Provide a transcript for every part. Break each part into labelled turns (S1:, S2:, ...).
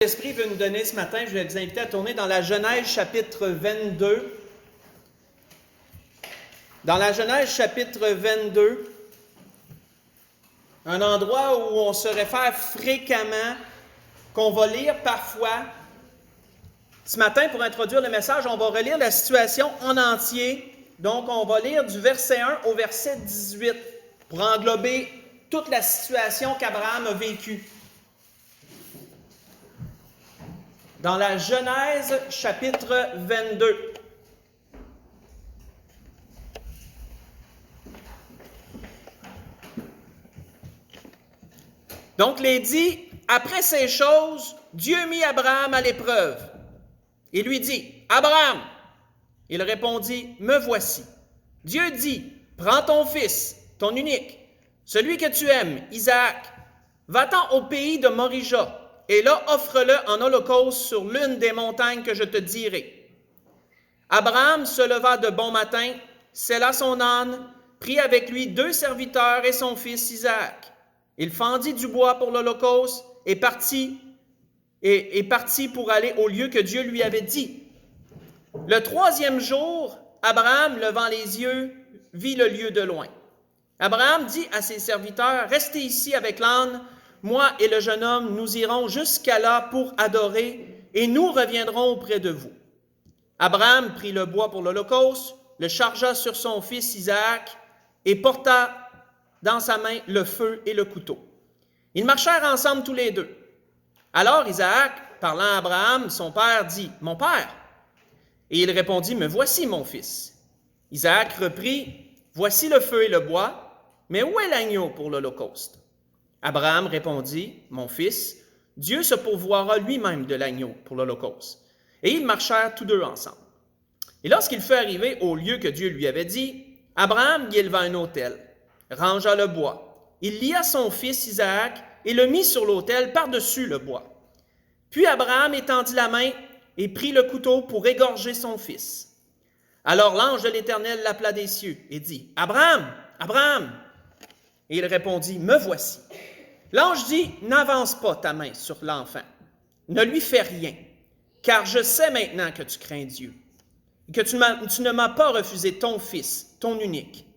S1: L'Esprit veut nous donner ce matin, je vais vous inviter à tourner dans la Genèse chapitre 22. Dans la Genèse chapitre 22, un endroit où on se réfère fréquemment, qu'on va lire parfois. Ce matin, pour introduire le message, on va relire la situation en entier. Donc, on va lire du verset 1 au verset 18 pour englober toute la situation qu'Abraham a vécue. Dans la Genèse chapitre 22. Donc, il dit, après ces choses, Dieu mit Abraham à l'épreuve. Il lui dit, Abraham, il répondit, me voici. Dieu dit, prends ton fils, ton unique, celui que tu aimes, Isaac, va-t'en au pays de Morija, et là offre-le en holocauste sur l'une des montagnes que je te dirai. Abraham se leva de bon matin, sella son âne, prit avec lui 2 serviteurs et son fils Isaac. Il fendit du bois pour l'holocauste et partit pour aller au lieu que Dieu lui avait dit. Le 3e jour, Abraham, levant les yeux, vit le lieu de loin. Abraham dit à ses serviteurs, « Restez ici avec l'âne, moi et le jeune homme, nous irons jusqu'à là pour adorer, et nous reviendrons auprès de vous. » Abraham prit le bois pour l'holocauste, le chargea sur son fils Isaac, et porta dans sa main le feu et le couteau. Ils marchèrent ensemble tous les deux. Alors Isaac, parlant à Abraham, son père, dit, « Mon père » Et il répondit, « Me voici, mon fils. » Isaac reprit, « Voici le feu et le bois, mais où est l'agneau pour l'holocauste? » Abraham répondit, « Mon fils, Dieu se pourvoira lui-même de l'agneau pour l'holocauste. » Et ils marchèrent tous deux ensemble. Et lorsqu'il fut arrivé au lieu que Dieu lui avait dit, Abraham y éleva un autel, rangea le bois. Il lia son fils Isaac et le mit sur l'autel par-dessus le bois. Puis Abraham étendit la main et prit le couteau pour égorger son fils. Alors l'ange de l'Éternel l'appela des cieux et dit, « Abraham, Abraham !» Et il répondit, « Me voici. » L'ange dit, « N'avance pas ta main sur l'enfant, ne lui fais rien, car je sais maintenant que tu crains Dieu, que tu ne m'as pas refusé ton fils, ton unique. »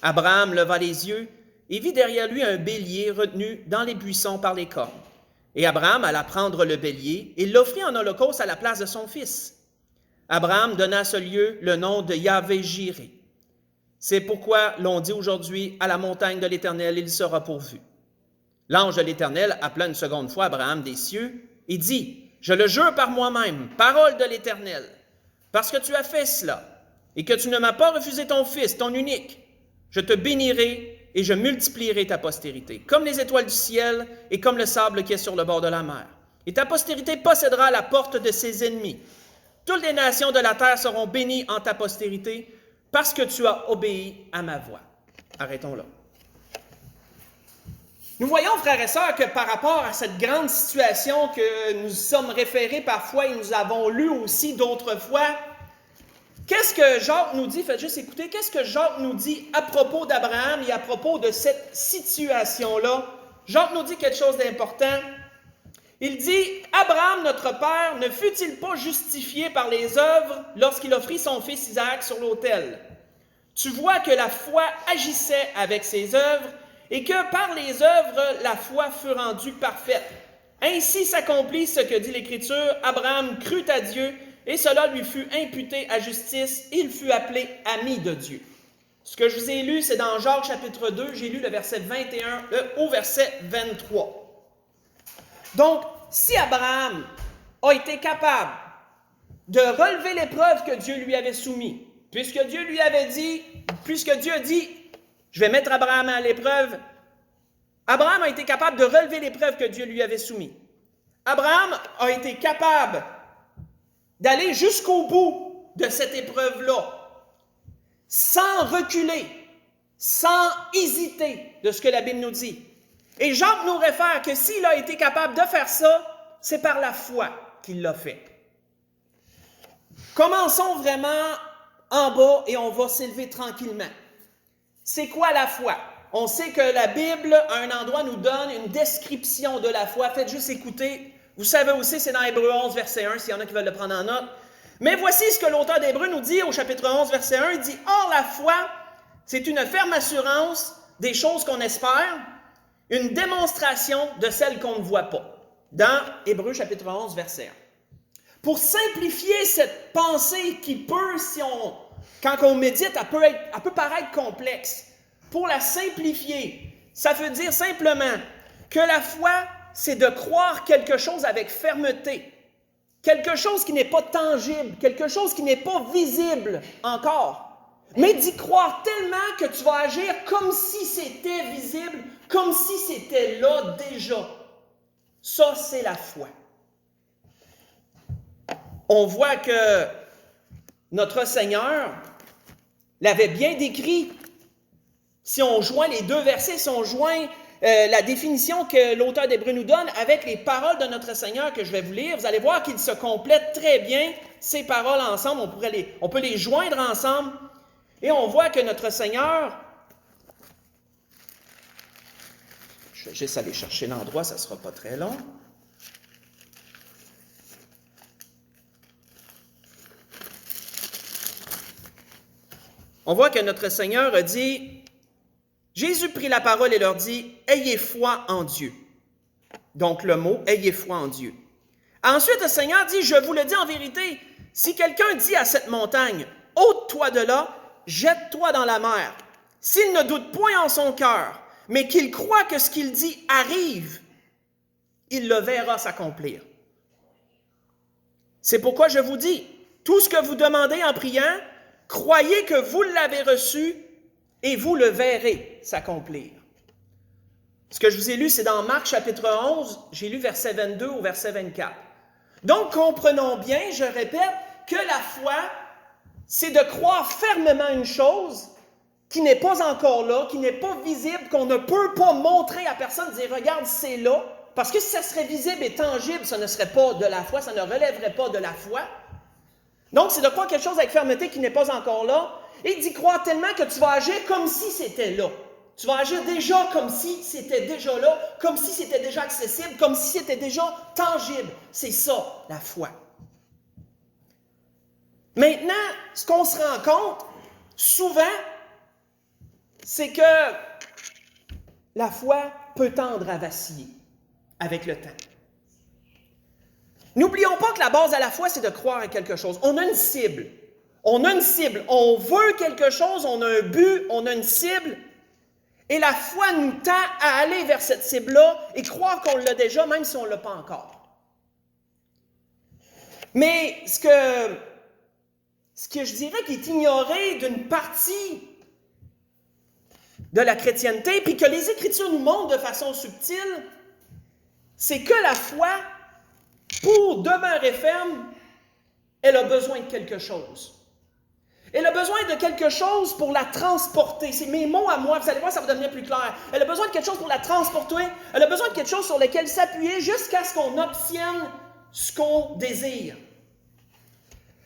S1: Abraham leva les yeux et vit derrière lui un bélier retenu dans les buissons par les cornes. Et Abraham alla prendre le bélier et l'offrit en holocauste à la place de son fils. Abraham donna à ce lieu le nom de Yahvé-Jiré. C'est pourquoi l'on dit aujourd'hui, à la montagne de l'Éternel, il sera pourvu. L'ange de l'Éternel appela une seconde fois Abraham des cieux et dit, « Je le jure par moi-même, parole de l'Éternel, parce que tu as fait cela et que tu ne m'as pas refusé ton fils, ton unique, je te bénirai et je multiplierai ta postérité, comme les étoiles du ciel et comme le sable qui est sur le bord de la mer. Et ta postérité possédera la porte de ses ennemis. Toutes les nations de la terre seront bénies en ta postérité parce que tu as obéi à ma voix. » Arrêtons là. Nous voyons, frères et sœurs, que par rapport à cette grande situation que nous sommes référés parfois et nous avons lu aussi d'autres fois, qu'est-ce que Jacques nous dit? Faites juste écouter. Qu'est-ce que Jacques nous dit à propos d'Abraham et à propos de cette situation-là? Jacques nous dit quelque chose d'important. Il dit, « Abraham, notre père, ne fut-il pas justifié par les œuvres lorsqu'il offrit son fils Isaac sur l'autel? Tu vois que la foi agissait avec ses œuvres et que par les œuvres, la foi fut rendue parfaite. Ainsi s'accomplit ce que dit l'Écriture, Abraham crut à Dieu, et cela lui fut imputé à justice, et il fut appelé ami de Dieu. » Ce que je vous ai lu, c'est dans Jacques chapitre 2, j'ai lu le verset 21 au verset 23. Donc, si Abraham a été capable de relever l'épreuve que Dieu lui avait soumise, puisque Dieu a dit, je vais mettre Abraham à l'épreuve, Abraham a été capable de relever l'épreuve que Dieu lui avait soumise. Abraham a été capable d'aller jusqu'au bout de cette épreuve-là, sans reculer, sans hésiter de ce que la Bible nous dit. Et Jacques nous réfère que s'il a été capable de faire ça, c'est par la foi qu'il l'a fait. Commençons vraiment en bas et on va s'élever tranquillement. C'est quoi la foi? On sait que la Bible, à un endroit, nous donne une description de la foi. Faites juste écouter Vous savez aussi, c'est dans Hébreux 11, verset 1, s'il y en a qui veulent le prendre en note. Mais voici ce que l'auteur d'Hébreux nous dit au chapitre 11, verset 1. Il dit « Or, la foi, c'est une ferme assurance des choses qu'on espère, une démonstration de celles qu'on ne voit pas. » Dans Hébreux chapitre 11, verset 1. Pour simplifier cette pensée qui peut, quand on médite, elle peut paraître complexe. Pour la simplifier, ça veut dire simplement que la foi, c'est de croire quelque chose avec fermeté, quelque chose qui n'est pas tangible, quelque chose qui n'est pas visible encore, mais d'y croire tellement que tu vas agir comme si c'était visible, comme si c'était là déjà. Ça, c'est la foi. On voit que notre Seigneur l'avait bien décrit. Si on joint les deux versets, si on joint la définition que l'auteur d'Hébreux nous donne avec les paroles de notre Seigneur que je vais vous lire, vous allez voir qu'ils se complètent très bien, ces paroles ensemble. On peut les joindre ensemble. Et on voit que notre Seigneur, je vais juste aller chercher l'endroit, ça ne sera pas très long. On voit que notre Seigneur a dit, Jésus prit la parole et leur dit, « Ayez foi en Dieu. » Donc le mot « Ayez foi en Dieu. » Ensuite, le Seigneur dit, « Je vous le dis en vérité, si quelqu'un dit à cette montagne, « Ôte-toi de là, jette-toi dans la mer. » S'il ne doute point en son cœur, mais qu'il croit que ce qu'il dit arrive, il le verra s'accomplir. C'est pourquoi je vous dis, tout ce que vous demandez en priant, croyez que vous l'avez reçu et vous le verrez s'accomplir. Ce que je vous ai lu, c'est dans Marc chapitre 11, j'ai lu verset 22 au verset 24. Donc, comprenons bien, je répète, que la foi, c'est de croire fermement une chose qui n'est pas encore là, qui n'est pas visible, qu'on ne peut pas montrer à personne, dire « Regarde, c'est là », parce que si ça serait visible et tangible, ça ne serait pas de la foi, ça ne relèverait pas de la foi. Donc, c'est de croire quelque chose avec fermeté qui n'est pas encore là, et d'y croire tellement que tu vas agir comme si c'était là. Tu vas agir déjà comme si c'était déjà là, comme si c'était déjà accessible, comme si c'était déjà tangible. C'est ça, la foi. Maintenant, ce qu'on se rend compte, souvent, c'est que la foi peut tendre à vaciller avec le temps. N'oublions pas que la base à la foi, c'est de croire à quelque chose. On a une cible. On a une cible. On veut quelque chose, on a un but, on a une cible. Et la foi nous tend à aller vers cette cible-là et croire qu'on l'a déjà, même si on ne l'a pas encore. Mais ce que je dirais qui est ignoré d'une partie de la chrétienté, puis que les Écritures nous montrent de façon subtile, c'est que la foi, pour demeurer ferme, elle a besoin de quelque chose. Elle a besoin de quelque chose pour la transporter. C'est mes mots à moi, vous allez voir, ça va devenir plus clair. Elle a besoin de quelque chose pour la transporter. Elle a besoin de quelque chose sur lequel s'appuyer jusqu'à ce qu'on obtienne ce qu'on désire.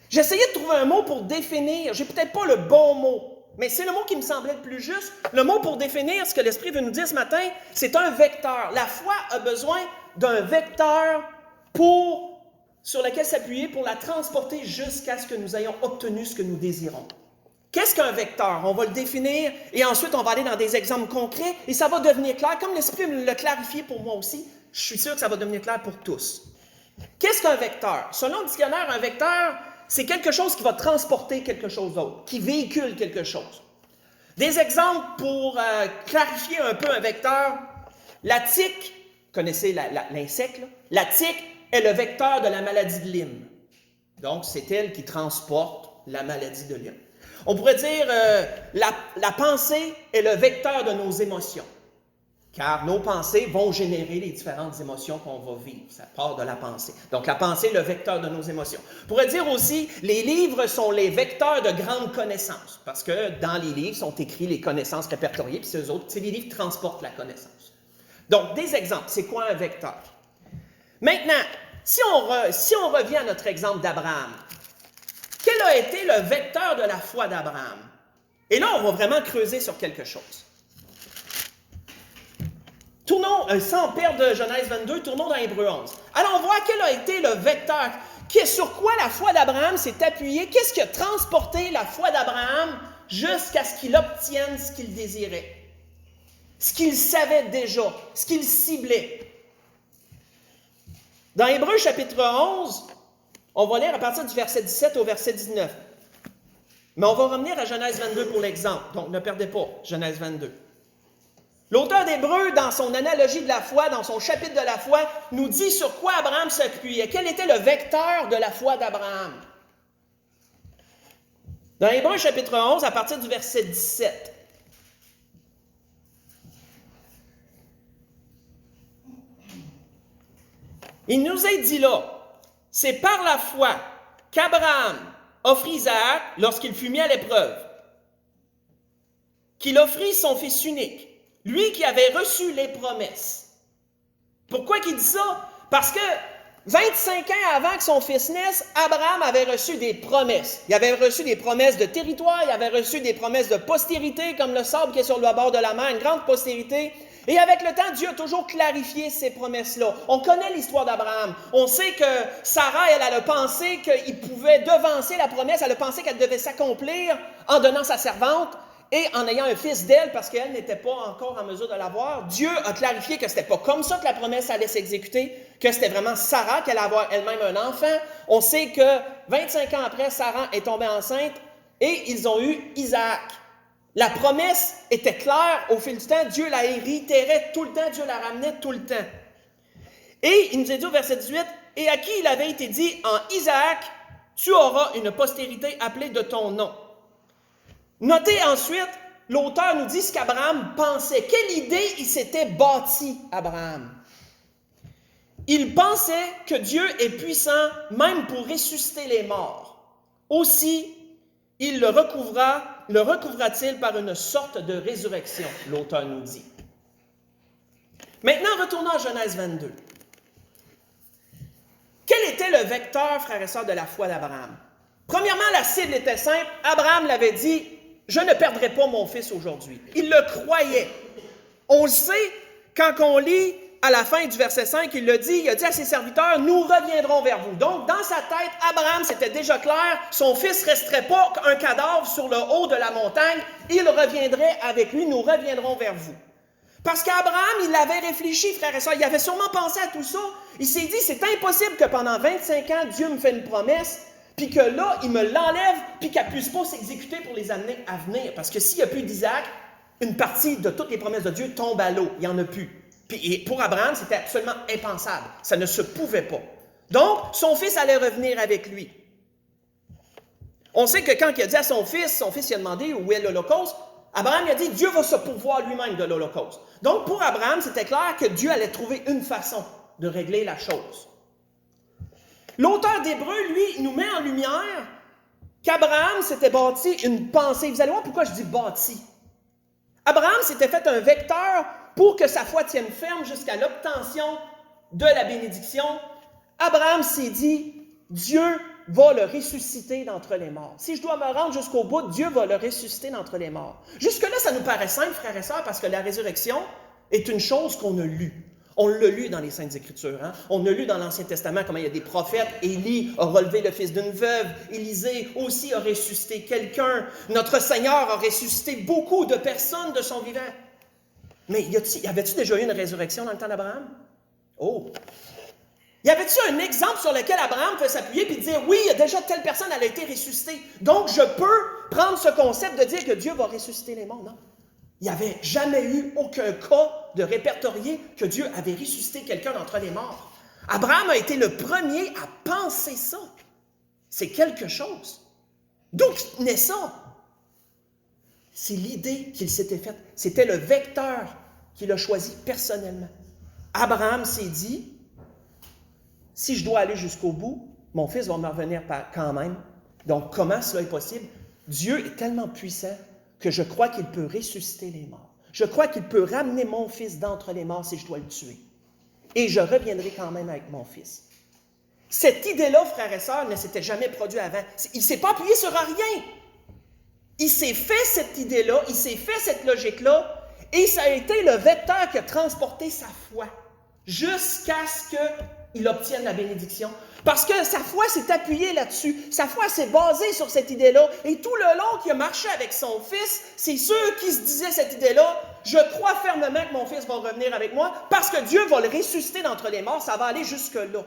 S1: J'essayais de trouver un mot pour définir. J'ai peut-être pas le bon mot, mais c'est le mot qui me semblait le plus juste. Le mot pour définir ce que l'Esprit veut nous dire ce matin, c'est un vecteur. La foi a besoin d'un vecteur sur lequel s'appuyer pour la transporter jusqu'à ce que nous ayons obtenu ce que nous désirons. Qu'est-ce qu'un vecteur? On va le définir et ensuite on va aller dans des exemples concrets et ça va devenir clair. Comme l'Esprit me l'a clarifié pour moi aussi, je suis sûr que ça va devenir clair pour tous. Qu'est-ce qu'un vecteur? Selon le dictionnaire, un vecteur, c'est quelque chose qui va transporter quelque chose d'autre, qui véhicule quelque chose. Des exemples pour clarifier un peu un vecteur. La tique, vous connaissez l'insecte, là? La tique est le vecteur de la maladie de Lyme. Donc, c'est elle qui transporte la maladie de Lyme. On pourrait dire la pensée est le vecteur de nos émotions, car nos pensées vont générer les différentes émotions qu'on va vivre. Ça part de la pensée. Donc, la pensée est le vecteur de nos émotions. On pourrait dire aussi, les livres sont les vecteurs de grandes connaissances, parce que dans les livres sont écrites les connaissances répertoriées, puis c'est les livres qui transportent la connaissance. Donc, des exemples. C'est quoi un vecteur? Maintenant, si on revient à notre exemple d'Abraham, quel a été le vecteur de la foi d'Abraham? Et là, on va vraiment creuser sur quelque chose. Tournons, sans perdre Genèse 22, tournons dans Hébreux 11. Allons voir quel a été le vecteur, sur quoi la foi d'Abraham s'est appuyée, qu'est-ce qui a transporté la foi d'Abraham jusqu'à ce qu'il obtienne ce qu'il désirait, ce qu'il savait déjà, ce qu'il ciblait. Dans Hébreux chapitre 11, on va lire à partir du verset 17 au verset 19. Mais on va revenir à Genèse 22 pour l'exemple, donc ne perdez pas Genèse 22. L'auteur d'Hébreux, dans son analogie de la foi, dans son chapitre de la foi, nous dit sur quoi Abraham s'appuyait. Quel était le vecteur de la foi d'Abraham? Dans Hébreux chapitre 11, à partir du verset 17. Il nous est dit là, c'est par la foi qu'Abraham offrit Isaac lorsqu'il fut mis à l'épreuve, qu'il offrit son fils unique, lui qui avait reçu les promesses. Pourquoi qu'il dit ça? Parce que 25 ans avant que son fils naisse, Abraham avait reçu des promesses. Il avait reçu des promesses de territoire, il avait reçu des promesses de postérité, comme le sable qui est sur le bord de la mer, une grande postérité. Et avec le temps, Dieu a toujours clarifié ces promesses-là. On connaît l'histoire d'Abraham. On sait que Sarah, elle a pensé qu'il pouvait devancer la promesse, elle a pensé qu'elle devait s'accomplir en donnant sa servante et en ayant un fils d'elle parce qu'elle n'était pas encore en mesure de l'avoir. Dieu a clarifié que ce n'était pas comme ça que la promesse allait s'exécuter, que c'était vraiment Sarah qui allait avoir elle-même un enfant. On sait que 25 ans après, Sarah est tombée enceinte et ils ont eu Isaac. La promesse était claire au fil du temps. Dieu la réitérait tout le temps. Dieu la ramenait tout le temps. Et il nous est dit au verset 18, « Et à qui il avait été dit, en Isaac, tu auras une postérité appelée de ton nom. » Notez ensuite, l'auteur nous dit ce qu'Abraham pensait. Quelle idée il s'était bâti, Abraham? Il pensait que Dieu est puissant même pour ressusciter les morts. Aussi, il le recouvra-t-il par une sorte de résurrection, l'auteur nous dit. Maintenant, retournons à Genèse 22. Quel était le vecteur, frères et sœurs, de la foi d'Abraham? Premièrement, la cible était simple. Abraham l'avait dit, « Je ne perdrai pas mon fils aujourd'hui. » Il le croyait. On le sait, quand on lit à la fin du verset 5, il a dit à ses serviteurs, « Nous reviendrons vers vous. » Donc, dans sa tête, Abraham, c'était déjà clair, son fils ne resterait pas un cadavre sur le haut de la montagne, il reviendrait avec lui, nous reviendrons vers vous. Parce qu'Abraham, il avait réfléchi, frères et sœurs, il avait sûrement pensé à tout ça. Il s'est dit, c'est impossible que pendant 25 ans, Dieu me fait une promesse, puis que là, il me l'enlève, puis qu'elle ne puisse pas s'exécuter pour les années à venir. Parce que s'il n'y a plus d'Isaac, une partie de toutes les promesses de Dieu tombe à l'eau, il n'y en a plus. Puis pour Abraham, c'était absolument impensable. Ça ne se pouvait pas. Donc, son fils allait revenir avec lui. On sait que quand il a dit à son fils il a demandé où est l'Holocauste, Abraham il a dit, Dieu va se pourvoir lui-même de l'Holocauste. Donc, pour Abraham, c'était clair que Dieu allait trouver une façon de régler la chose. L'auteur d'Hébreux, lui, nous met en lumière qu'Abraham s'était bâti une pensée. Vous allez voir pourquoi je dis bâti. Abraham s'était fait un vecteur pour que sa foi tienne ferme jusqu'à l'obtention de la bénédiction. Abraham s'est dit, Dieu va le ressusciter d'entre les morts. Si je dois me rendre jusqu'au bout, Dieu va le ressusciter d'entre les morts. Jusque-là, ça nous paraît simple, frères et sœurs, parce que la résurrection est une chose qu'on a lue. On l'a lu dans les Saintes Écritures. Hein? On a lu dans l'Ancien Testament comment il y a des prophètes. Élie a relevé le fils d'une veuve. Élisée aussi a ressuscité quelqu'un. Notre Seigneur a ressuscité beaucoup de personnes de son vivant. Mais y avait-tu déjà eu une résurrection dans le temps d'Abraham? Oh! Y avait-tu un exemple sur lequel Abraham peut s'appuyer et dire, oui, déjà telle personne elle a été ressuscitée. Donc, je peux prendre ce concept de dire que Dieu va ressusciter les morts? Non. Il n'y avait jamais eu aucun cas de répertorié que Dieu avait ressuscité quelqu'un d'entre les morts. Abraham a été le premier à penser ça. C'est quelque chose. D'où naît ça? C'est l'idée qu'il s'était faite. C'était le vecteur qu'il a choisi personnellement. Abraham s'est dit, si je dois aller jusqu'au bout, mon fils va me revenir quand même. Donc, comment cela est possible? Dieu est tellement puissant que je crois qu'il peut ressusciter les morts. Je crois qu'il peut ramener mon fils d'entre les morts si je dois le tuer. Et je reviendrai quand même avec mon fils. Cette idée-là, frères et sœurs, ne s'était jamais produite avant. Il ne s'est pas appuyé sur rien. Il s'est fait cette idée-là, il s'est fait cette logique-là, Et ça a été le vecteur qui a transporté sa foi jusqu'à ce qu'il obtienne la bénédiction. Parce que sa foi s'est appuyée là-dessus. Sa foi s'est basée sur cette idée-là. Et tout le long qu'il a marché avec son fils, c'est ceux qui se disaient cette idée-là, je crois fermement que mon fils va revenir avec moi parce que Dieu va le ressusciter d'entre les morts. Ça va aller jusque-là.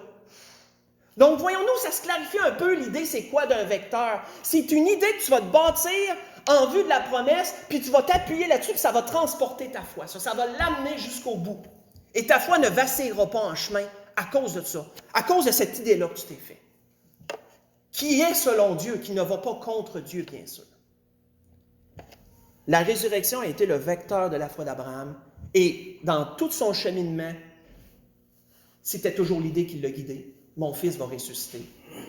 S1: Donc, voyons-nous, ça se clarifie un peu l'idée, c'est quoi d'un vecteur? C'est une idée que tu vas te bâtir en vue de la promesse, puis tu vas t'appuyer là-dessus, puis ça va transporter ta foi. Ça va l'amener jusqu'au bout. Et ta foi ne vacillera pas en chemin à cause de ça, à cause de cette idée-là que tu t'es fait. Qui est selon Dieu, qui ne va pas contre Dieu, bien sûr. La résurrection a été le vecteur de la foi d'Abraham, et dans tout son cheminement, c'était toujours l'idée qui l'a guidé. Mon fils va ressusciter.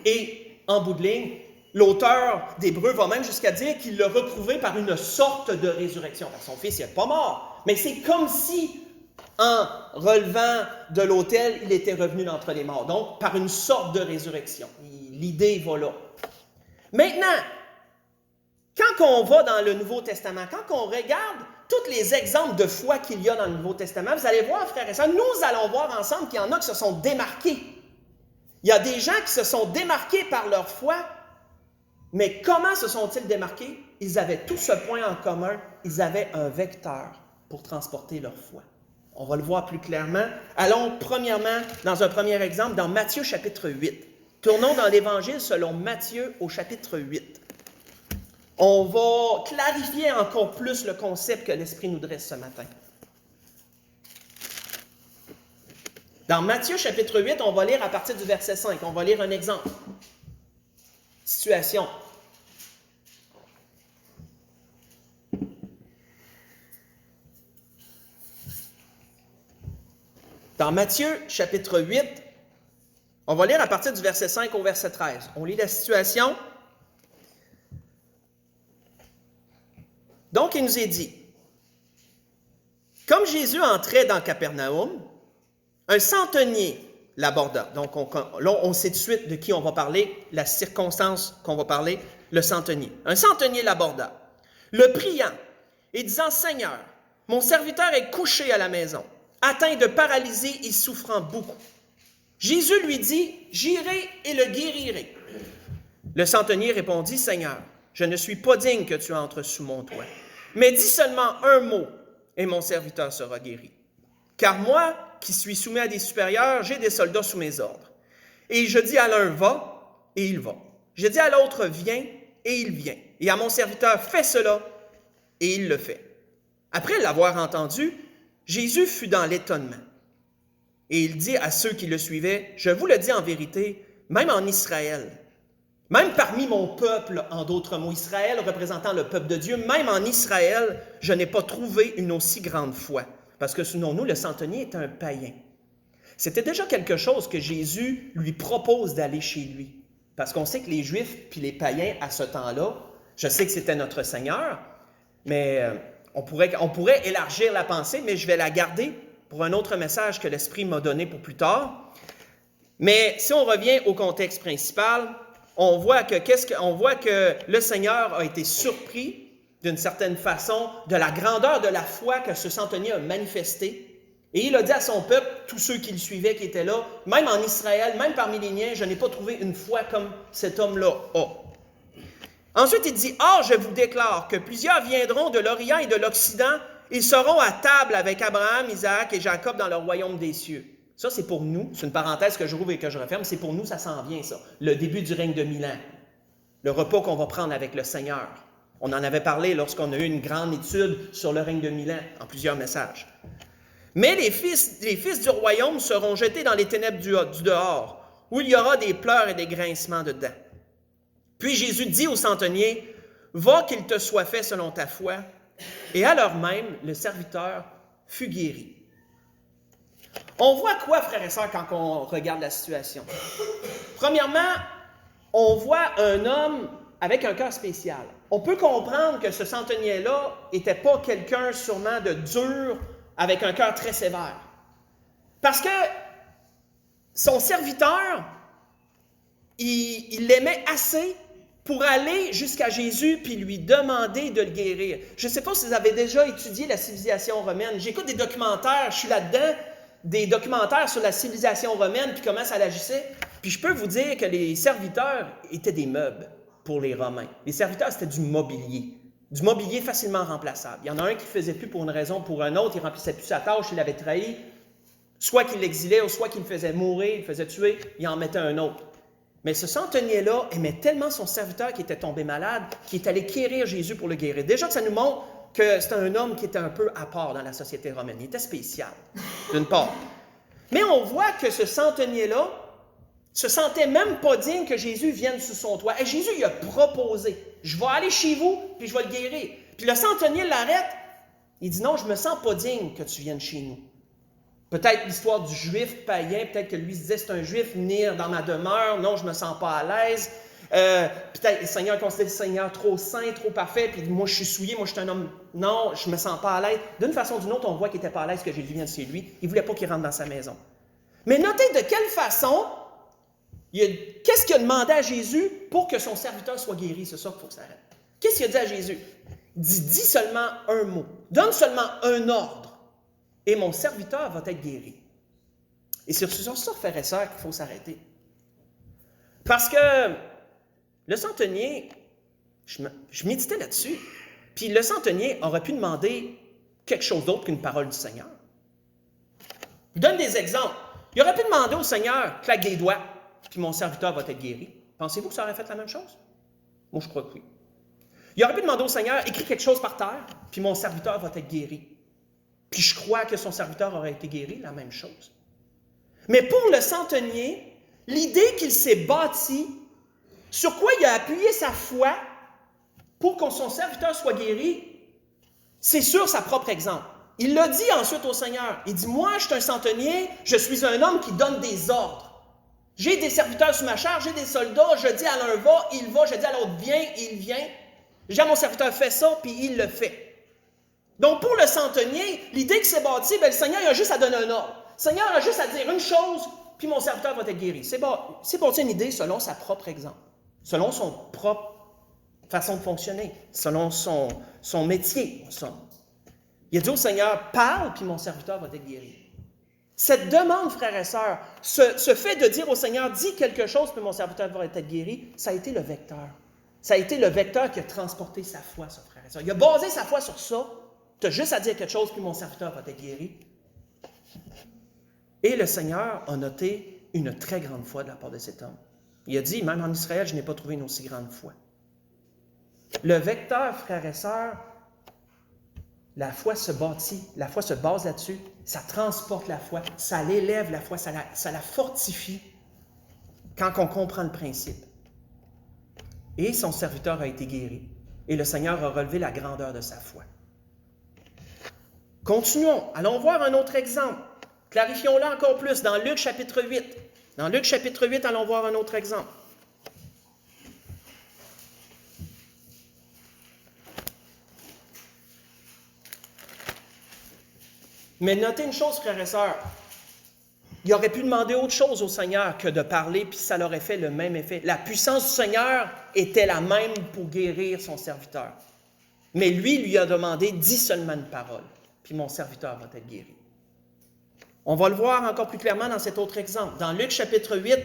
S1: Et, en bout de ligne, l'auteur d'Hébreux va même jusqu'à dire qu'il l'a reprouvé par une sorte de résurrection. Parce que son fils n'est pas mort, mais c'est comme si, en relevant de l'autel, il était revenu d'entre les morts. Donc, par une sorte de résurrection. L'idée va là. Maintenant, quand on va dans le Nouveau Testament, quand on regarde tous les exemples de foi qu'il y a dans le Nouveau Testament, vous allez voir, frères et sœurs, nous allons voir ensemble qu'il y en a qui se sont démarqués. Il y a des gens qui se sont démarqués par leur foi, mais comment se sont-ils démarqués? Ils avaient tout ce point en commun, ils avaient un vecteur pour transporter leur foi. On va le voir plus clairement. Allons premièrement, dans un premier exemple, dans Matthieu chapitre 8. Tournons dans l'Évangile selon Matthieu au chapitre 8. On va clarifier encore plus le concept que l'Esprit nous dresse ce matin. Dans Matthieu chapitre 8, on va lire à partir du verset 5. On va lire un exemple. Situation. Dans Matthieu chapitre 8, on va lire à partir du verset 5 au verset 13. On lit la situation. Donc, il nous est dit, comme Jésus entrait dans Capernaum, un centenier l'aborda. Donc, là, on sait tout de suite de qui on va parler, la circonstance qu'on va parler, le centenier. Un centenier l'aborda, le priant et disant, « Seigneur, mon serviteur est couché à la maison, atteint de paralysie et souffrant beaucoup. » Jésus lui dit, « J'irai et le guérirai. » Le centenier répondit, « Seigneur, je ne suis pas digne que tu entres sous mon toit, mais dis seulement un mot et mon serviteur sera guéri. Car moi, qui suis soumis à des supérieurs, j'ai des soldats sous mes ordres. Et je dis à l'un, va, et il va. Je dis à l'autre, viens, et il vient. Et à mon serviteur, fais cela, et il le fait. » Après l'avoir entendu, Jésus fut dans l'étonnement. Et il dit à ceux qui le suivaient, « Je vous le dis en vérité, même en Israël, même parmi mon peuple, en d'autres mots, Israël représentant le peuple de Dieu, même en Israël, je n'ai pas trouvé une aussi grande foi. » Parce que selon nous, le centenier est un païen. C'était déjà quelque chose que Jésus lui propose d'aller chez lui. Parce qu'on sait que les Juifs puis les païens, à ce temps-là, je sais que c'était notre Seigneur, mais on pourrait élargir la pensée, mais je vais la garder pour un autre message que l'Esprit m'a donné pour plus tard. Mais si on revient au contexte principal, on voit que le Seigneur a été surpris d'une certaine façon, de la grandeur de la foi que ce centenier a manifestée. Et il a dit à son peuple, tous ceux qui le suivaient, qui étaient là, même en Israël, même parmi les miens, je n'ai pas trouvé une foi comme cet homme-là a. Ensuite, il dit, « Or, je vous déclare que plusieurs viendront de l'Orient et de l'Occident, ils seront à table avec Abraham, Isaac et Jacob dans le royaume des cieux. » Ça, c'est pour nous. C'est une parenthèse que je rouvre et que je referme. C'est pour nous, ça s'en vient, ça. Le début du règne de 1000 ans. Le repas qu'on va prendre avec le Seigneur. On en avait parlé lorsqu'on a eu une grande étude sur le règne de 1000 ans, en plusieurs messages. Mais les fils du royaume seront jetés dans les ténèbres du dehors, où il y aura des pleurs et des grincements dedans. Puis Jésus dit au centenier, « Va qu'il te soit fait selon ta foi. » Et à l'heure même, le serviteur fut guéri. On voit quoi, frères et sœurs, quand on regarde la situation? Premièrement, on voit un homme avec un cœur spécial. On peut comprendre que ce centenier-là n'était pas quelqu'un sûrement de dur, avec un cœur très sévère. Parce que son serviteur, il l'aimait assez pour aller jusqu'à Jésus puis lui demander de le guérir. Je ne sais pas si vous avez déjà étudié la civilisation romaine. J'écoute des documentaires, je suis là-dedans, des documentaires sur la civilisation romaine puis comment ça agissait. Puis je peux vous dire que les serviteurs étaient des meubles pour les Romains. Les serviteurs, c'était du mobilier facilement remplaçable. Il y en a un qui ne faisait plus pour une raison ou pour une autre, il ne remplissait plus sa tâche, il l'avait trahi, soit qu'il l'exilait ou soit qu'il le faisait mourir, il le faisait tuer, il en mettait un autre. Mais ce centenier-là aimait tellement son serviteur qui était tombé malade, qu'il est allé quérir Jésus pour le guérir. Déjà que ça nous montre que c'était un homme qui était un peu à part dans la société romaine. Il était spécial, d'une part. Mais on voit que ce centenier-là se sentait même pas digne que Jésus vienne sous son toit. Et Jésus lui a proposé, « Je vais aller chez vous, puis je vais le guérir. » Puis le centenier l'arrête. Il dit, « Non, je me sens pas digne que tu viennes chez nous. » Peut-être l'histoire du juif païen, peut-être que lui se disait, c'est un juif, venir dans ma demeure, non, je ne me sens pas à l'aise. Peut-être le Seigneur considère le Seigneur trop saint, trop parfait, puis moi je suis souillé, moi je suis un homme, non, je ne me sens pas à l'aise. D'une façon ou d'une autre, on voit qu'il n'était pas à l'aise que Jésus vienne chez lui. Il ne voulait pas qu'il rentre dans sa maison. Mais notez de quelle façon, qu'est-ce qu'il a demandé à Jésus pour que son serviteur soit guéri, c'est ça qu'il faut que ça arrête. Qu'est-ce qu'il a dit à Jésus? Dis seulement un mot, donne seulement un ordre. Et mon serviteur va être guéri. Et c'est sur ça, frères et sœurs, qu'il faut s'arrêter. Parce que le centenier, je méditais là-dessus, puis le centenier aurait pu demander quelque chose d'autre qu'une parole du Seigneur. Je donne des exemples. Il aurait pu demander au Seigneur, claque des doigts, puis mon serviteur va être guéri. Pensez-vous que ça aurait fait la même chose? Moi, je crois que oui. Il aurait pu demander au Seigneur, écris quelque chose par terre, puis mon serviteur va être guéri. Puis je crois que son serviteur aurait été guéri, la même chose. Mais pour le centenier, l'idée qu'il s'est bâti, sur quoi il a appuyé sa foi pour que son serviteur soit guéri, c'est sur sa propre exemple. Il l'a dit ensuite au Seigneur. Il dit, moi, je suis un centenier, je suis un homme qui donne des ordres. J'ai des serviteurs sous ma charge, j'ai des soldats, je dis à l'un va, il va, je dis à l'autre viens, il vient. J'ai à mon serviteur fait ça, puis il le fait. Donc, pour le centenier, l'idée qu'il s'est bâtie, le Seigneur il a juste à donner un ordre. Le Seigneur a juste à dire une chose, puis mon serviteur va être guéri. C'est bâti une idée selon sa propre exemple, selon son propre façon de fonctionner, selon son métier. Il a dit au Seigneur, parle, puis mon serviteur va être guéri. Cette demande, frères et sœurs, ce fait de dire au Seigneur, dis quelque chose, puis mon serviteur va être guéri, ça a été le vecteur. Ça a été le vecteur qui a transporté sa foi, ça, frères et sœurs. Il a basé sa foi sur ça. Tu as juste à dire quelque chose, puis mon serviteur va être guéri. Et le Seigneur a noté une très grande foi de la part de cet homme. Il a dit, même en Israël, je n'ai pas trouvé une aussi grande foi. Le vecteur, frères et sœurs, la foi se bâtit, la foi se base là-dessus, ça transporte la foi, ça l'élève la foi, ça la fortifie quand on comprend le principe. Et son serviteur a été guéri. Et le Seigneur a relevé la grandeur de sa foi. Continuons. Allons voir un autre exemple. Clarifions-le encore plus dans Luc chapitre 8. Dans Luc chapitre 8, allons voir un autre exemple. Mais notez une chose, frères et sœurs. Il aurait pu demander autre chose au Seigneur que de parler, puis ça l'aurait fait le même effet. La puissance du Seigneur était la même pour guérir son serviteur. Mais lui a demandé, dis seulement une parole, puis mon serviteur va être guéri. On va le voir encore plus clairement dans cet autre exemple. Dans Luc chapitre 8,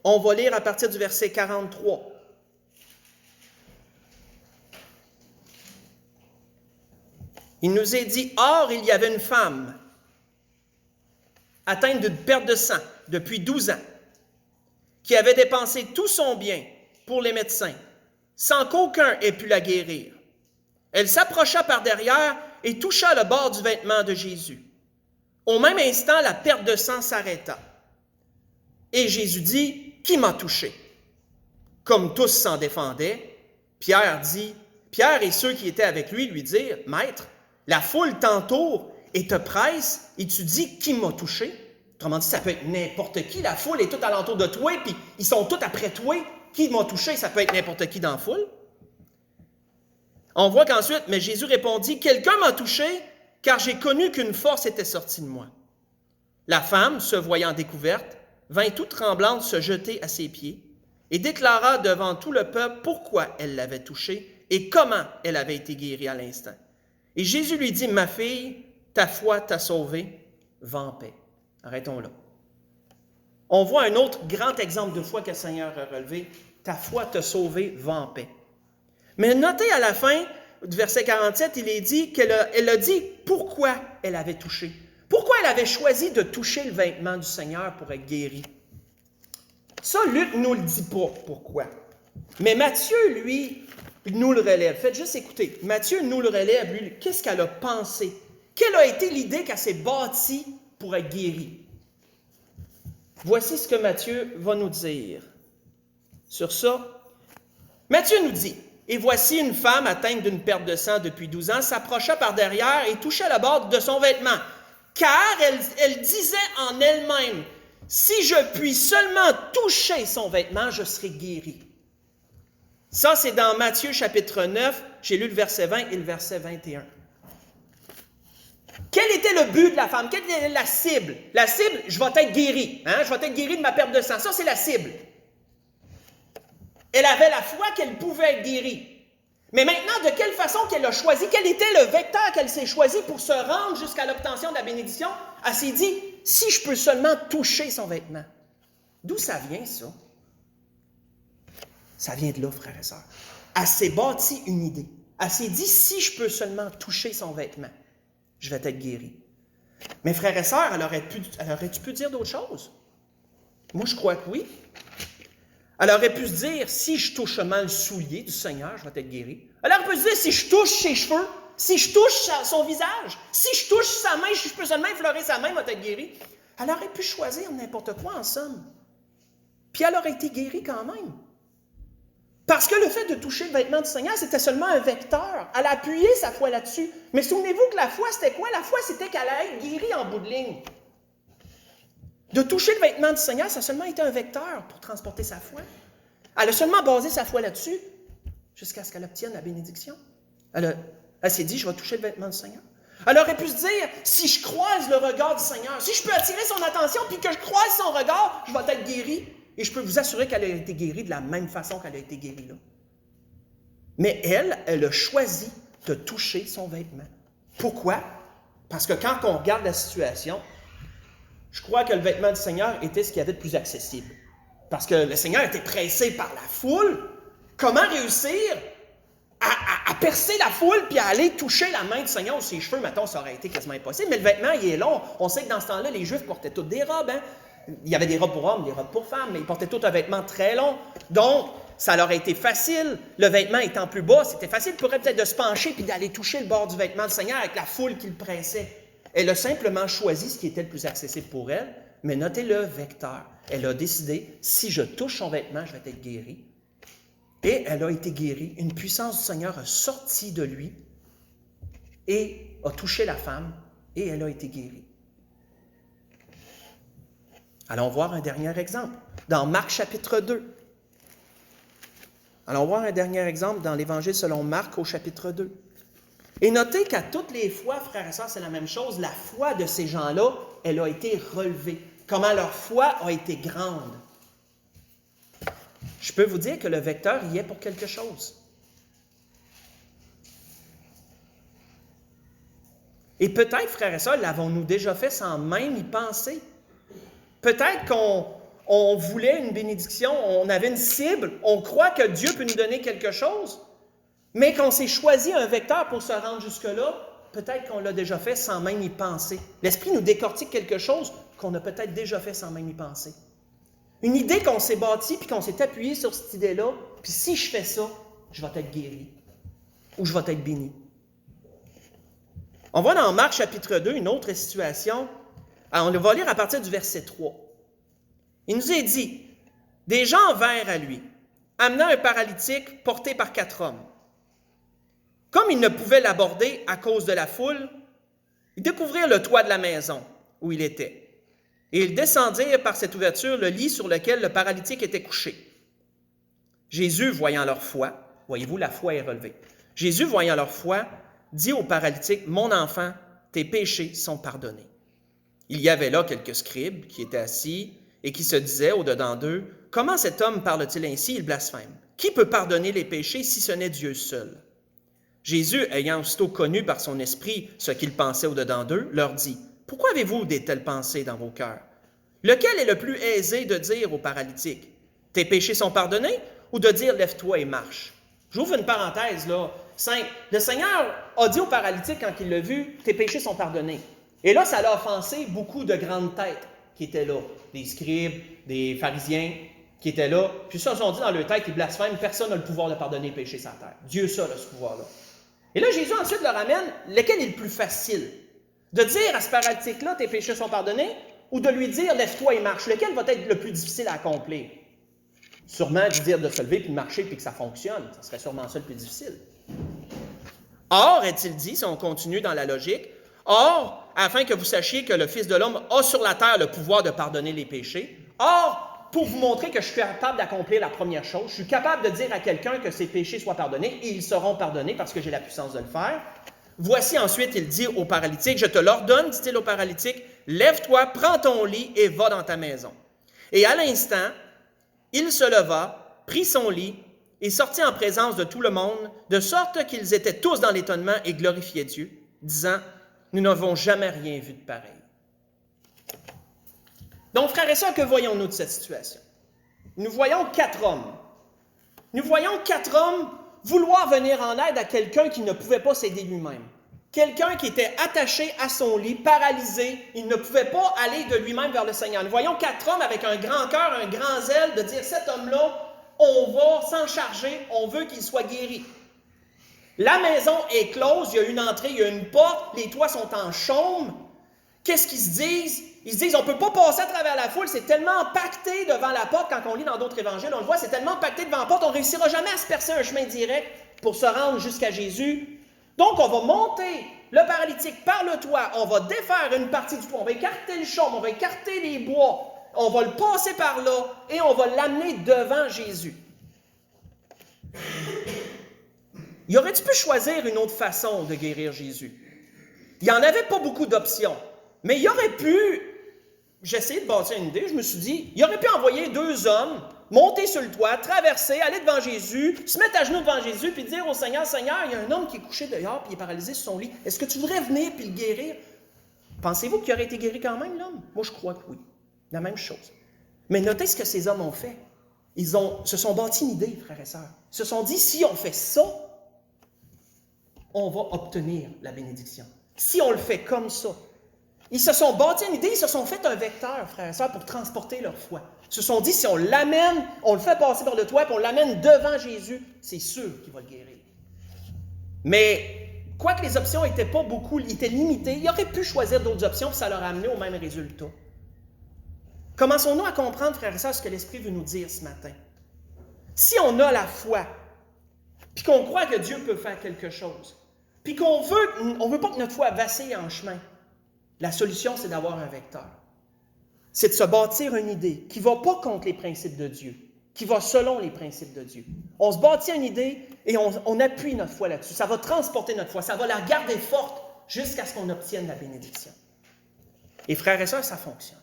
S1: on va lire à partir du verset 43. Il nous est dit, « Or, il y avait une femme atteinte d'une perte de sang depuis 12 ans, qui avait dépensé tout son bien pour les médecins, sans qu'aucun ait pu la guérir. Elle s'approcha par derrière et toucha le bord du vêtement de Jésus. Au même instant, la perte de sang s'arrêta. Et Jésus dit, « Qui m'a touché? » Comme tous s'en défendaient, Pierre et ceux qui étaient avec lui dirent, « Maître, la foule t'entoure et te presse, et tu dis, qui m'a touché? » Autrement dit, ça peut être n'importe qui. La foule est tout alentour de toi, puis ils sont tous après toi. Qui m'a touché? Ça peut être n'importe qui dans la foule. On voit qu'ensuite, mais Jésus répondit, « Quelqu'un m'a touché, car j'ai connu qu'une force était sortie de moi. » La femme, se voyant découverte, vint toute tremblante se jeter à ses pieds. et déclara devant tout le peuple pourquoi elle l'avait touché et comment elle avait été guérie à l'instant. Et Jésus lui dit, « Ma fille, ta foi t'a sauvée, va en paix. » Arrêtons là. On voit un autre grand exemple de foi que le Seigneur a relevé. Ta foi t'a sauvée, va en paix. Mais notez à la fin du verset 47, il est dit qu'elle a dit pourquoi elle avait touché. Pourquoi elle avait choisi de toucher le vêtement du Seigneur pour être guérie. Ça, Luc ne nous le dit pas pourquoi. Mais Matthieu, lui, nous le relève. Faites juste écouter. Matthieu nous le relève, lui. Qu'est-ce qu'elle a pensé? Quelle a été l'idée qu'elle s'est bâtie pour être guérie? Voici ce que Matthieu va nous dire. Sur ça, Matthieu nous dit, « Et voici une femme atteinte d'une perte de sang depuis 12 ans s'approcha par derrière et toucha la borde de son vêtement. Car elle disait en elle-même, « Si je puis seulement toucher son vêtement, je serai guérie. » Ça, c'est dans Matthieu chapitre 9. J'ai lu le verset 20 et le verset 21. Quel était le but de la femme? Quelle était la cible? La cible, je vais être guérie. Je vais être guérie de ma perte de sang. Ça, c'est la cible. Elle avait la foi qu'elle pouvait être guérie. Mais maintenant, de quelle façon qu'elle a choisi? Quel était le vecteur qu'elle s'est choisi pour se rendre jusqu'à l'obtention de la bénédiction? Elle s'est dit, si je peux seulement toucher son vêtement. D'où ça vient, ça? Ça vient de là, frères et sœurs. Elle s'est bâtie une idée. Elle s'est dit, si je peux seulement toucher son vêtement, je vais être guérie. Mais frères et sœurs, elle aurait-tu pu dire d'autres choses? Moi, je crois que oui. Elle aurait pu se dire, si je touche seulement le soulier du Seigneur, je vais être guérie. Elle aurait pu se dire, si je touche ses cheveux, si je touche son visage, si je touche sa main, si je peux seulement effleurer sa main, je vais être guérie. Elle aurait pu choisir n'importe quoi en somme. Puis elle aurait été guérie quand même. Parce que le fait de toucher le vêtement du Seigneur, c'était seulement un vecteur. Elle a appuyé sa foi là-dessus. Mais souvenez-vous que la foi, c'était quoi? La foi, c'était qu'elle allait être guérie en bout de ligne. De toucher le vêtement du Seigneur, ça a seulement été un vecteur pour transporter sa foi. Elle a seulement basé sa foi là-dessus jusqu'à ce qu'elle obtienne la bénédiction. Elle s'est dit, je vais toucher le vêtement du Seigneur. Elle aurait pu se dire, si je croise le regard du Seigneur, si je peux attirer son attention puis que je croise son regard, je vais être guérie. Et je peux vous assurer qu'elle a été guérie de la même façon qu'elle a été guérie là. Mais elle a choisi de toucher son vêtement. Pourquoi? Parce que quand on regarde la situation, je crois que le vêtement du Seigneur était ce qu'il y avait de plus accessible. Parce que le Seigneur était pressé par la foule. Comment réussir à percer la foule puis à aller toucher la main du Seigneur ou ses cheveux? Mettons, ça aurait été quasiment impossible. Mais le vêtement, il est long. On sait que dans ce temps-là, les Juifs portaient toutes des robes. Il y avait des robes pour hommes, des robes pour femmes, mais ils portaient tous un vêtement très long. Donc, ça leur a été facile. Le vêtement étant plus bas, c'était facile pour elle peut-être de se pencher puis d'aller toucher le bord du vêtement du Seigneur avec la foule qui le pressait. Elle a simplement choisi ce qui était le plus accessible pour elle, mais notez le vecteur. Elle a décidé, si je touche son vêtement, je vais être guérie. Et elle a été guérie. Une puissance du Seigneur a sorti de lui et a touché la femme et elle a été guérie. Allons voir un dernier exemple, dans Marc chapitre 2. Allons voir un dernier exemple dans l'Évangile selon Marc au chapitre 2. Et notez qu'à toutes les fois, frères et sœurs, c'est la même chose. La foi de ces gens-là, elle a été relevée. Comment leur foi a été grande. Je peux vous dire que le vecteur y est pour quelque chose. Et peut-être, frères et sœurs, l'avons-nous déjà fait sans même y penser. Peut-être qu'on voulait une bénédiction, on avait une cible, on croit que Dieu peut nous donner quelque chose, mais qu'on s'est choisi un vecteur pour se rendre jusque-là, peut-être qu'on l'a déjà fait sans même y penser. L'Esprit nous décortique quelque chose qu'on a peut-être déjà fait sans même y penser. Une idée qu'on s'est bâtie, puis qu'on s'est appuyé sur cette idée-là, puis si je fais ça, je vais être guéri, ou je vais être béni. On voit dans Marc chapitre 2 une autre situation. Alors, on va lire à partir du verset 3. Il nous est dit, « Des gens vinrent à lui, amenant un paralytique porté par 4 hommes. Comme ils ne pouvaient l'aborder à cause de la foule, ils découvrirent le toit de la maison où il était. Et ils descendirent par cette ouverture le lit sur lequel le paralytique était couché. Jésus, voyant leur foi, voyez-vous, la foi est relevée. Jésus, voyant leur foi, dit au paralytique, « Mon enfant, tes péchés sont pardonnés. » Il y avait là quelques scribes qui étaient assis et qui se disaient au-dedans d'eux, comment cet homme parle-t-il ainsi? Il blasphème. Qui peut pardonner les péchés si ce n'est Dieu seul? Jésus, ayant aussitôt connu par son esprit ce qu'il pensait au-dedans d'eux, leur dit, « Pourquoi avez-vous de telles pensées dans vos cœurs? Lequel est le plus aisé de dire au paralytique, « Tes péchés sont pardonnés » ou de dire, « Lève-toi et marche » ? J'ouvre une parenthèse là, simple. Le Seigneur a dit au paralytique quand il l'a vu, « Tes péchés sont pardonnés ». Et là, ça l'a offensé beaucoup de grandes têtes qui étaient là, des scribes, des pharisiens qui étaient là. Puis ça, ils ont dit dans leur tête, ils blasphèment, personne n'a le pouvoir de pardonner les péchés sur la terre. Dieu seul a ce pouvoir-là. Et là, Jésus ensuite leur amène, lequel est le plus facile? De dire à ce paralytique-là, tes péchés sont pardonnés, ou de lui dire, lève-toi et marche? Lequel va être le plus difficile à accomplir? Sûrement de dire de se lever puis de marcher puis que ça fonctionne. Ça serait sûrement ça le plus difficile. Or, est-il dit, si on continue dans la logique, or, afin que vous sachiez que le Fils de l'homme a sur la terre le pouvoir de pardonner les péchés, or, pour vous montrer que je suis capable d'accomplir la première chose, je suis capable de dire à quelqu'un que ses péchés soient pardonnés, et ils seront pardonnés parce que j'ai la puissance de le faire. Voici ensuite, il dit au paralytique, « Je te l'ordonne, dit-il au paralytique, lève-toi, prends ton lit et va dans ta maison. » Et à l'instant, il se leva, prit son lit et sortit en présence de tout le monde, de sorte qu'ils étaient tous dans l'étonnement et glorifiaient Dieu, disant, « Nous n'avons jamais rien vu de pareil. » Donc, frères et sœurs, que voyons-nous de cette situation? Nous voyons 4 hommes. Nous voyons 4 hommes vouloir venir en aide à quelqu'un qui ne pouvait pas s'aider lui-même. Quelqu'un qui était attaché à son lit, paralysé, il ne pouvait pas aller de lui-même vers le Seigneur. Nous voyons 4 hommes avec un grand cœur, un grand zèle, de dire, cet homme-là, on va s'en charger, on veut qu'il soit guéri. La maison est close, il y a une entrée, il y a une porte, les toits sont en chaume. Qu'est-ce qu'ils se disent? Ils se disent, on ne peut pas passer à travers la foule, c'est tellement pacté devant la porte, quand on lit dans d'autres évangiles, on le voit, c'est tellement pacté devant la porte, on ne réussira jamais à se percer un chemin direct pour se rendre jusqu'à Jésus. Donc, on va monter le paralytique par le toit, on va défaire une partie du toit, on va écarter le chaume, on va écarter les bois, on va le passer par là et on va l'amener devant Jésus. Il aurait-tu pu choisir une autre façon de guérir Jésus? Il n'y en avait pas beaucoup d'options, mais il aurait pu, j'ai essayé de bâtir une idée, je me suis dit, il aurait pu envoyer 2 hommes, monter sur le toit, traverser, aller devant Jésus, se mettre à genoux devant Jésus, puis dire au Seigneur, Seigneur, il y a un homme qui est couché dehors, puis il est paralysé sur son lit, est-ce que tu voudrais venir puis le guérir? Pensez-vous qu'il aurait été guéri quand même, l'homme? Moi, je crois que oui. La même chose. Mais notez ce que ces hommes ont fait. Ils se sont bâtis une idée, frères et sœurs. Ils se sont dit, si on fait ça, on va obtenir la bénédiction. Si on le fait comme ça. Ils se sont bâtis une idée, ils se sont fait un vecteur, frères et sœurs, pour transporter leur foi. Ils se sont dit, si on l'amène, on le fait passer par le toit, puis on l'amène devant Jésus, c'est sûr qu'il va le guérir. Mais, quoique les options n'étaient pas beaucoup, étaient limitées, ils auraient pu choisir d'autres options, puis ça leur a amené au même résultat. Commençons-nous à comprendre, frères et sœurs, ce que l'Esprit veut nous dire ce matin. Si on a la foi, puis qu'on croit que Dieu peut faire quelque chose, puis qu'on veut pas que notre foi vacille en chemin, la solution, c'est d'avoir un vecteur. C'est de se bâtir une idée qui ne va pas contre les principes de Dieu, qui va selon les principes de Dieu. On se bâtit une idée et on appuie notre foi là-dessus. Ça va transporter notre foi, ça va la garder forte jusqu'à ce qu'on obtienne la bénédiction. Et frères et sœurs, ça fonctionne.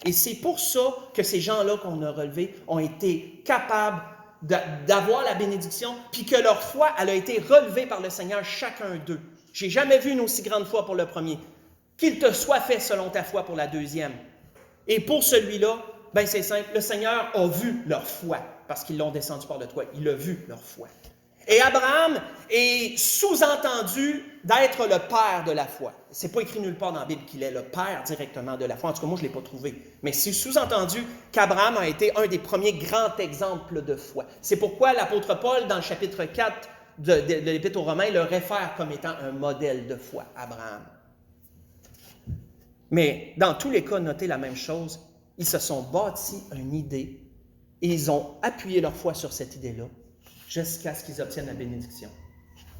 S1: Et c'est pour ça que ces gens-là qu'on a relevés ont été capables d'avoir la bénédiction, puis que leur foi, elle a été relevée par le Seigneur, chacun d'eux. Je n'ai jamais vu une aussi grande foi pour le premier. Qu'il te soit fait selon ta foi pour la deuxième. Et pour celui-là, ben c'est simple, le Seigneur a vu leur foi, parce qu'ils l'ont descendu par le toit. Il a vu leur foi. Et Abraham est sous-entendu d'être le père de la foi. Ce n'est pas écrit nulle part dans la Bible qu'il est le père directement de la foi. En tout cas, moi, je ne l'ai pas trouvé. Mais c'est sous-entendu qu'Abraham a été un des premiers grands exemples de foi. C'est pourquoi l'apôtre Paul, dans le chapitre 4 de l'Épître aux Romains, le réfère comme étant un modèle de foi, Abraham. Mais dans tous les cas, notez la même chose. Ils se sont bâtis une idée et ils ont appuyé leur foi sur cette idée-là jusqu'à ce qu'ils obtiennent la bénédiction.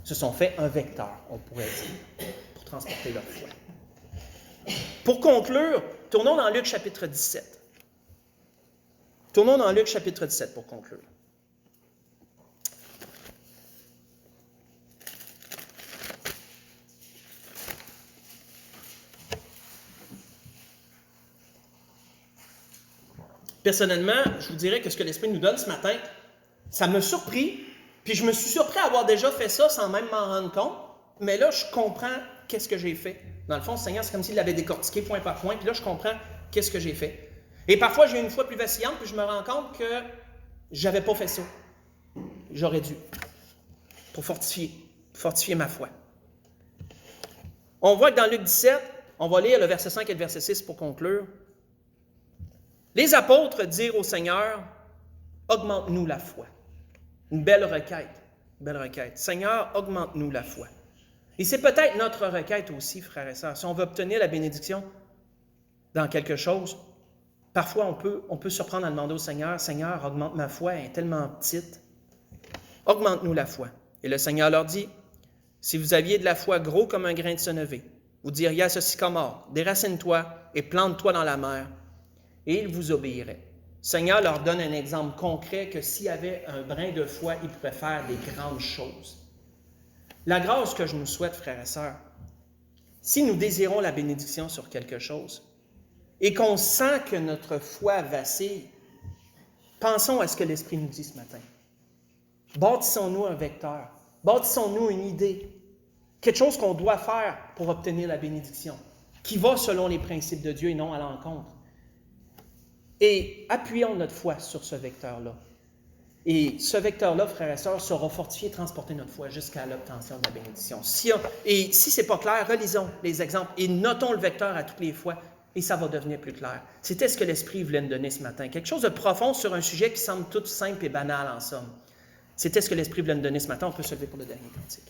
S1: Ils se sont fait un vecteur, on pourrait dire, pour transporter leur foi. Pour conclure, tournons dans Luc chapitre 17. Tournons dans Luc chapitre 17 pour conclure. Personnellement, je vous dirais que ce que l'Esprit nous donne ce matin, ça m'a surpris, puis je me suis surpris à avoir déjà fait ça sans même m'en rendre compte, mais là, je comprends qu'est-ce que j'ai fait. Dans le fond, le Seigneur, c'est comme s'il l'avait décortiqué point par point, puis là, je comprends qu'est-ce que j'ai fait. Et parfois, j'ai une foi plus vacillante, puis je me rends compte que j'avais pas fait ça. J'aurais dû, pour fortifier ma foi. On voit que dans Luc 17, on va lire le verset 5 et le verset 6 pour conclure. Les apôtres dirent au Seigneur, « Augmente-nous la foi. » Une belle requête, Seigneur, augmente-nous la foi. Et c'est peut-être notre requête aussi, frères et sœurs. Si on veut obtenir la bénédiction dans quelque chose, parfois on peut se surprendre à demander au Seigneur, « Seigneur, augmente ma foi, elle est tellement petite. Augmente-nous la foi. » Et le Seigneur leur dit, « Si vous aviez de la foi gros comme un grain de sénévé, vous diriez à ce sycomore, déracine-toi et plante-toi dans la mer, et il vous obéirait. » Le Seigneur leur donne un exemple concret que s'il y avait un brin de foi, il pourrait faire des grandes choses. La grâce que je nous souhaite, frères et sœurs, si nous désirons la bénédiction sur quelque chose et qu'on sent que notre foi vacille, pensons à ce que l'Esprit nous dit ce matin. Bâtissons-nous un vecteur, bâtissons-nous une idée, quelque chose qu'on doit faire pour obtenir la bénédiction, qui va selon les principes de Dieu et non à l'encontre. Et appuyons notre foi sur ce vecteur-là. Et ce vecteur-là, frères et sœurs, sera fortifié et transporter notre foi jusqu'à l'obtention de la bénédiction. Et si ce n'est pas clair, relisons les exemples et notons le vecteur à toutes les fois et ça va devenir plus clair. C'était ce que l'Esprit voulait nous donner ce matin. Quelque chose de profond sur un sujet qui semble tout simple et banal en somme. C'était ce que l'Esprit voulait nous donner ce matin. On peut se lever pour le dernier cantique.